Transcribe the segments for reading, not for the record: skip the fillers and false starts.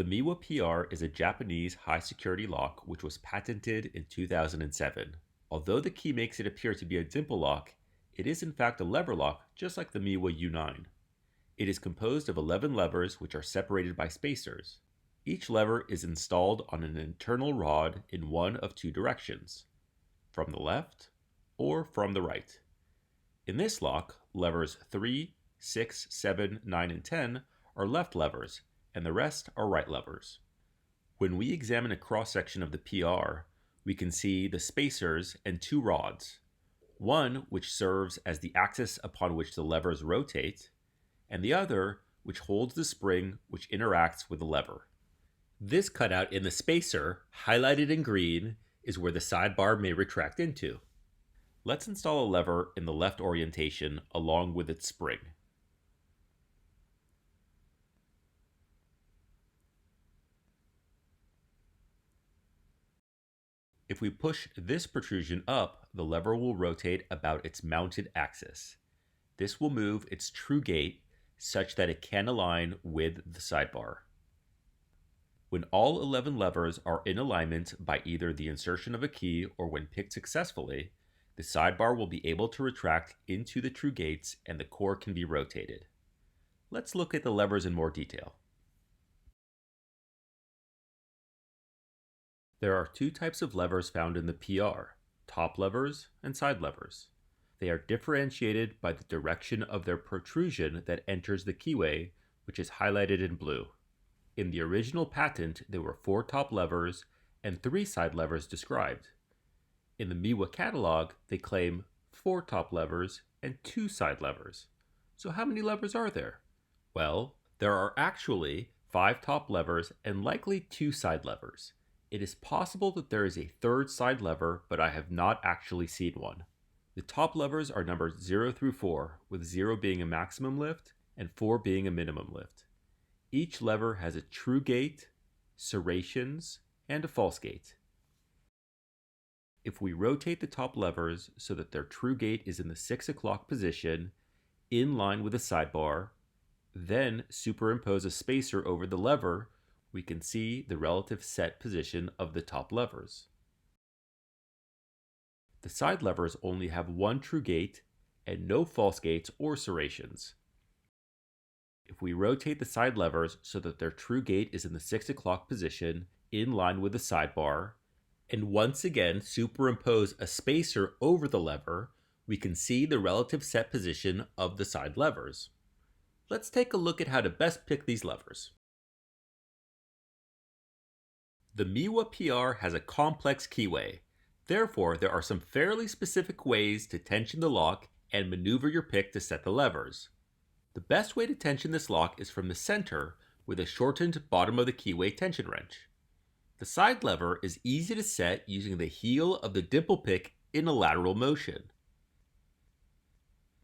The MIWA PR is a Japanese high-security lock which was patented in 2007. Although the key makes it appear to be a dimple lock, it is in fact a lever lock just like the MIWA U9. It is composed of 11 levers which are separated by spacers. Each lever is installed on an internal rod in one of two directions, from the left or from the right. In this lock, levers 3, 6, 7, 9, and 10 are left levers, and the rest are right levers. When we examine a cross-section of the PR, we can see the spacers and two rods, one which serves as the axis upon which the levers rotate, and the other which holds the spring which interacts with the lever. This cutout in the spacer, highlighted in green, is where the sidebar may retract into. Let's install a lever in the left orientation along with its spring. If we push this protrusion up, the lever will rotate about its mounted axis. This will move its true gate such that it can align with the sidebar. When all 11 levers are in alignment by either the insertion of a key or when picked successfully, the sidebar will be able to retract into the true gates and the core can be rotated. Let's look at the levers in more detail. There are two types of levers found in the PR, top levers and side levers. They are differentiated by the direction of their protrusion that enters the keyway, which is highlighted in blue. In the original patent, there were 4 top levers and 3 side levers described. In the MIWA catalog, they claim 4 top levers and 2 side levers. So how many levers are there? Well, there are actually 5 top levers and likely 2 side levers. It is possible that there is a third side lever, but I have not actually seen one. The top levers are numbered 0 through 4, with 0 being a maximum lift and 4 being a minimum lift. Each lever has a true gate, serrations, and a false gate. If we rotate the top levers so that their true gate is in the 6 o'clock position, in line with the sidebar, then superimpose a spacer over the lever, we can see the relative set position of the top levers. The side levers only have one true gate and no false gates or serrations. If we rotate the side levers so that their true gate is in the 6 o'clock position, in line with the sidebar, and once again superimpose a spacer over the lever, we can see the relative set position of the side levers. Let's take a look at how to best pick these levers. The MIWA PR has a complex keyway. Therefore, there are some fairly specific ways to tension the lock and maneuver your pick to set the levers. The best way to tension this lock is from the center with a shortened bottom of the keyway tension wrench. The side lever is easy to set using the heel of the dimple pick in a lateral motion.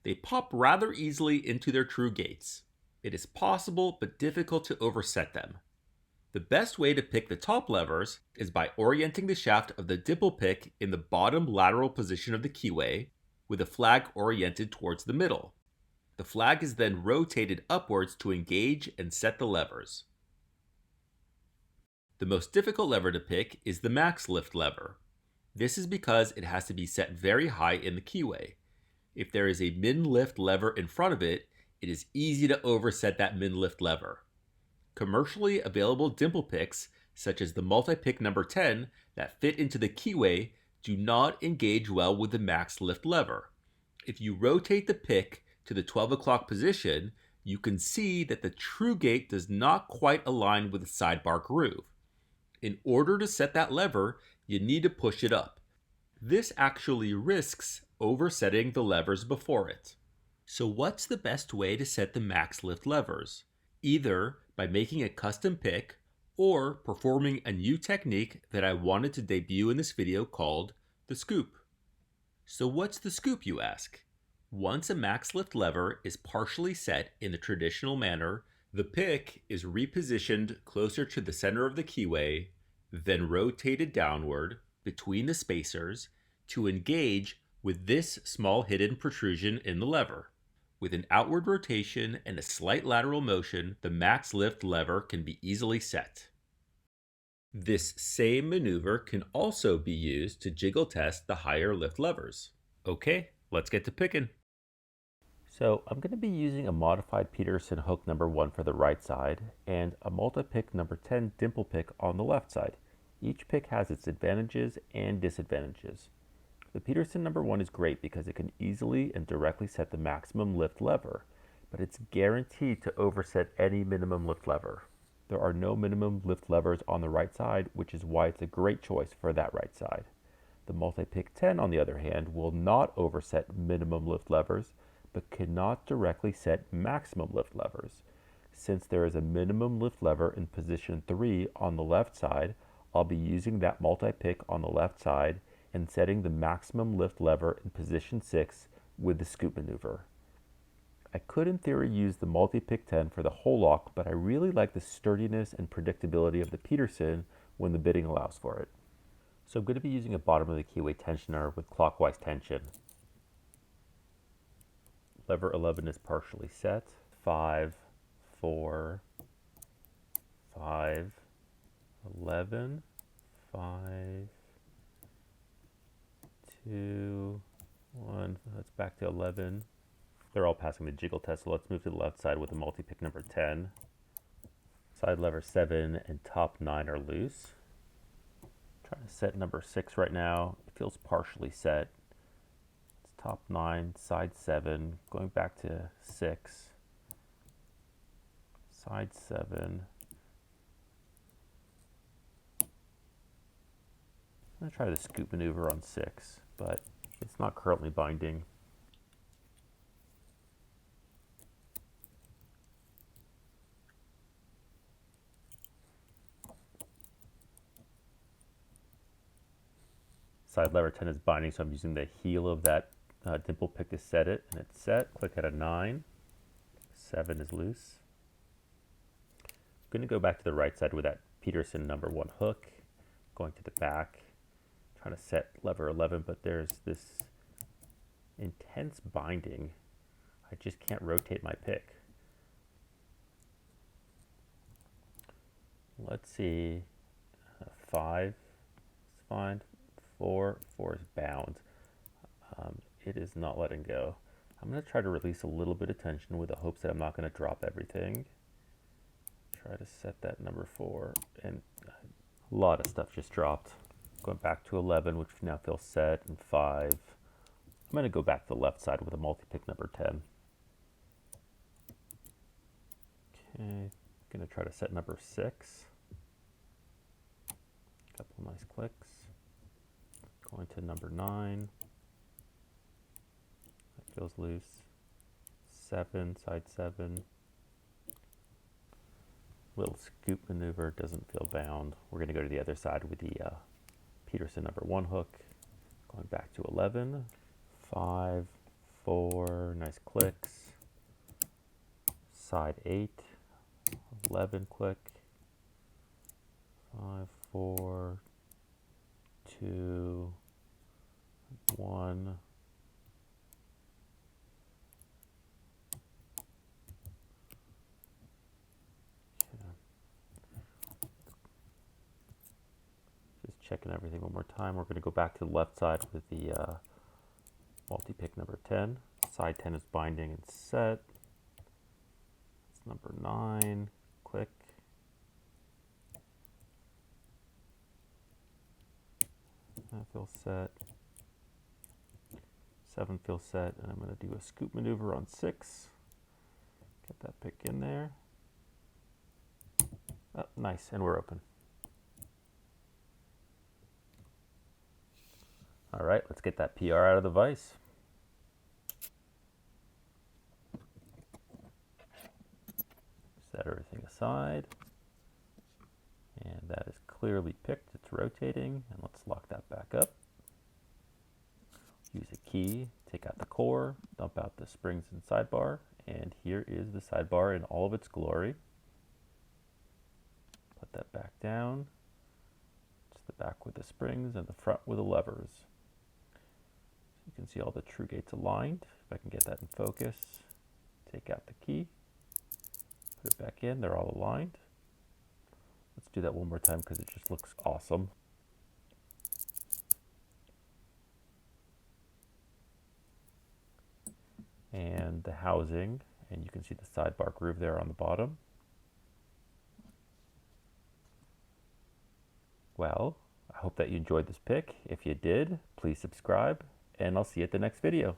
They pop rather easily into their true gates. It is possible but difficult to overset them. The best way to pick the top levers is by orienting the shaft of the dimple pick in the bottom lateral position of the keyway with the flag oriented towards the middle. The flag is then rotated upwards to engage and set the levers. The most difficult lever to pick is the max lift lever. This is because it has to be set very high in the keyway. If there is a min lift lever in front of it, it is easy to overset that min lift lever. Commercially available dimple picks, such as the multi-pick number 10 that fit into the keyway, do not engage well with the max lift lever. If you rotate the pick to the 12 o'clock position, you can see that the true gate does not quite align with the sidebar groove. In order to set that lever, you need to push it up. This actually risks oversetting the levers before it. So what's the best way to set the max lift levers? Either by making a custom pick or performing a new technique that I wanted to debut in this video called the scoop. So what's the scoop, you ask? Once a max lift lever is partially set in the traditional manner, the pick is repositioned closer to the center of the keyway, then rotated downward between the spacers to engage with this small hidden protrusion in the lever. With an outward rotation and a slight lateral motion, the max lift lever can be easily set. This same maneuver can also be used to jiggle test the higher lift levers. Okay, let's get to picking. So I'm going to be using a modified Peterson hook number 1 for the right side and a multi-pick number 10 dimple pick on the left side. Each pick has its advantages and disadvantages. The Peterson number 1 is great because it can easily and directly set the maximum lift lever, but it's guaranteed to overset any minimum lift lever. There are no minimum lift levers on the right side, which is why it's a great choice for that right side. The multi-pick 10, on the other hand, will not overset minimum lift levers, but cannot directly set maximum lift levers. Since there is a minimum lift lever in position 3 on the left side, I'll be using that multi-pick on the left side and setting the maximum lift lever in position 6 with the scoop maneuver. I could in theory use the multi-pick 10 for the whole lock, but I really like the sturdiness and predictability of the Peterson when the bidding allows for it. So I'm going to be using a bottom of the keyway tensioner with clockwise tension. Lever 11 is partially set. 5, 4, 5, 11, 5, 2, 1. That's back to 11. They're all passing the jiggle test, so let's move to the left side with the multi-pick number 10. Side lever 7 and top 9 are loose. Trying to set number 6 right now. It feels partially set. Top 9, side 7, going back to 6, side 7. I'm going to try the scoop maneuver on 6, but it's not currently binding. Side lever 10 is binding, so I'm using the heel of that dimple pick to set it, and it's set. Click at a 9. 7 is loose. I'm going to go back to the right side with that Peterson number 1 hook, going to the back, trying to set lever 11, but there's this intense binding. I just can't rotate my pick. Let's see. 5 is fine. 4 is bound. It is not letting go. I'm going to try to release a little bit of tension with the hopes that I'm not going to drop everything. Try to set that number 4, and a lot of stuff just dropped. Going back to 11, which now feels set, and 5. I'm going to go back to the left side with a multi-pick number 10. Okay, going to try to set number 6. Couple nice clicks. Going to number 9. That feels loose. 7, side 7. Little scoop maneuver, doesn't feel bound. We're going to go to the other side with the Peterson number 1 hook. Going back to 11. 5, 4, nice clicks. Side 8. 11 click. 5, 4, 2, 1. Just checking everything one more time. We're going to go back to the left side with the multi-pick number 10. Side 10 is binding and set. It's number 9. Click. That feels set. 7 feels set, and I'm going to do a scoop maneuver on 6. Get that pick in there. Oh, nice, and we're open. All right, let's get that PR out of the vise. Set everything aside. And that is clearly picked. It's rotating, and let's lock that back up. Use a key, take out the core, dump out the springs and sidebar, and here is the sidebar in all of its glory. Put that back down. It's the back with the springs and the front with the levers. So you can see all the true gates aligned. If I can get that in focus. Take out the key, put it back in, they're all aligned. Let's do that one more time because it just looks awesome. And the housing, and you can see the sidebar groove there on the bottom. Well, I hope that you enjoyed this pick. If you did, please subscribe, and I'll see you at the next video.